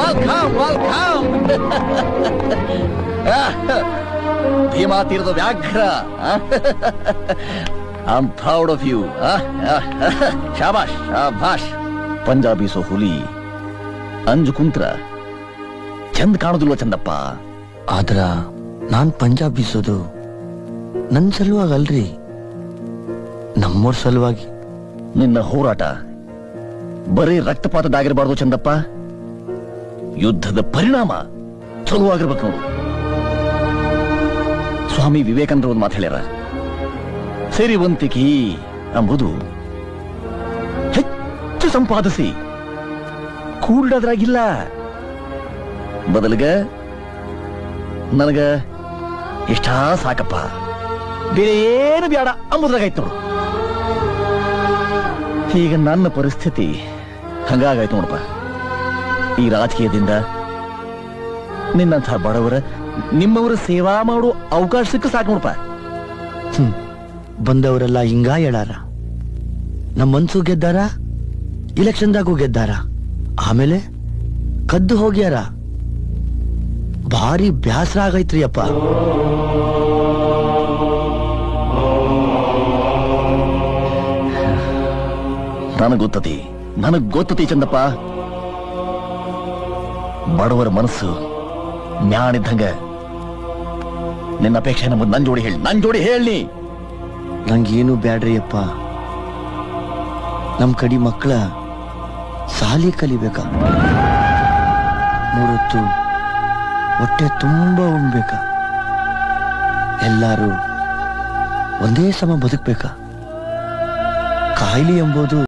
Welcome welcome. Bhima ತೀರದ ವ್ಯಾಘ್ರ. I am proud of you. ಶಾಬಾಷ್ ಶಾಬಾಷ್. ಪಂಜಾಬಿ ಸೋ ಹುಲಿ ಅಂಜು ಕುಂತ್ರ ಚಂದ ಕಾಣುದಿಲ್ವ ಚಂದಪ್ಪ? ಆದ್ರ ನಾನ್ ಪಂಜಾಬ್ ಬೀಸೋದು ನನ್ ಸಲುವಾಗಿ ಅಲ್ರಿ, ನಮ್ಮೋರ್ ಸಲುವಾಗಿ. ನಿನ್ನ ಹೋರಾಟ ಬರೀ ರಕ್ತಪಾತದಾಗಿರಬಾರ್ದು ಚಂದಪ್ಪ, ಯುದ್ಧದ ಪರಿಣಾಮ ಚಲುವಾಗಿರ್ಬೇಕು ನೋಡು. ಸ್ವಾಮಿ ವಿವೇಕಾನಂದರು ಒಂದು ಮಾತು ಹೇಳ್ಯಾರ, ಸಿರಿವಂತಿಕೆ ಎಂಬುದು ಹೆಚ್ಚು ಸಂಪಾದಿಸಿ ಕೂಡದ್ರಾಗಿಲ್ಲ, ಬದಲಿಗ ನನಗ ಇಷ್ಟ ಸಾಕಪ್ಪ, ಬೇರೆ ಏನು ಬೇಡ ಅಂಬುದ್ರಾಗಾಯ್ತು ನೋಡು. ಈಗ ನನ್ನ ಪರಿಸ್ಥಿತಿ ಹಂಗಾಗಾಯ್ತು ನೋಡಪ್ಪ. ಈ ರಾಜಕೀಯದಿಂದ ನಿನ್ನಂಥ ಬಡವರ ನಿಮ್ಮವರ ಸೇವಾ ಮಾಡೋ ಅವಕಾಶ ಸಿಕ್ಕ ಸಾಕು ನೋಡಪ್ಪ. ಬಂದವರೆಲ್ಲ ಹಿಂಗ ಹೇಳಾರ, ನಮ್ಮ ಮನ್ಸು ಗೆದ್ದಾರ, ಇಲೆಕ್ಷನ್ದಾಗೂ ಗೆದ್ದಾರ, ಆಮೇಲೆ ಕದ್ದು ಹೋಗ್ಯಾರ. ಭಾರಿ ಬ್ಯಾಸರ ಆಗೈತ್ರಿ ಅಪ್ಪ. ನನಗ್ ಗೊತ್ತತಿ ಚಂದಪ್ಪ. ಬಡವರ ಮನಸ್ಸು ಮ್ಯಾಣಿದ್ದಂಗ. ನಿನ್ನ ಅಪೇಕ್ಷೆ ನನ್ ಜೋಡಿ ಹೇಳಿ. ನಂಗೇನು ಬ್ಯಾಡ್ರಿ ಅಪ್ಪ, ನಮ್ ಕಡಿ ಮಕ್ಕಳ ಸಾಲಿ ಕಲಿಬೇಕ, ಮೂರೊತ್ತು ಹೊಟ್ಟೆ ತುಂಬಾ ಉಣ್ಬೇಕ, ಎಲ್ಲಾರು ಒಂದೇ ಸಮ ಬದುಕ್ಬೇಕ. ಕಾಯಿಲೆ ಎಂಬುದು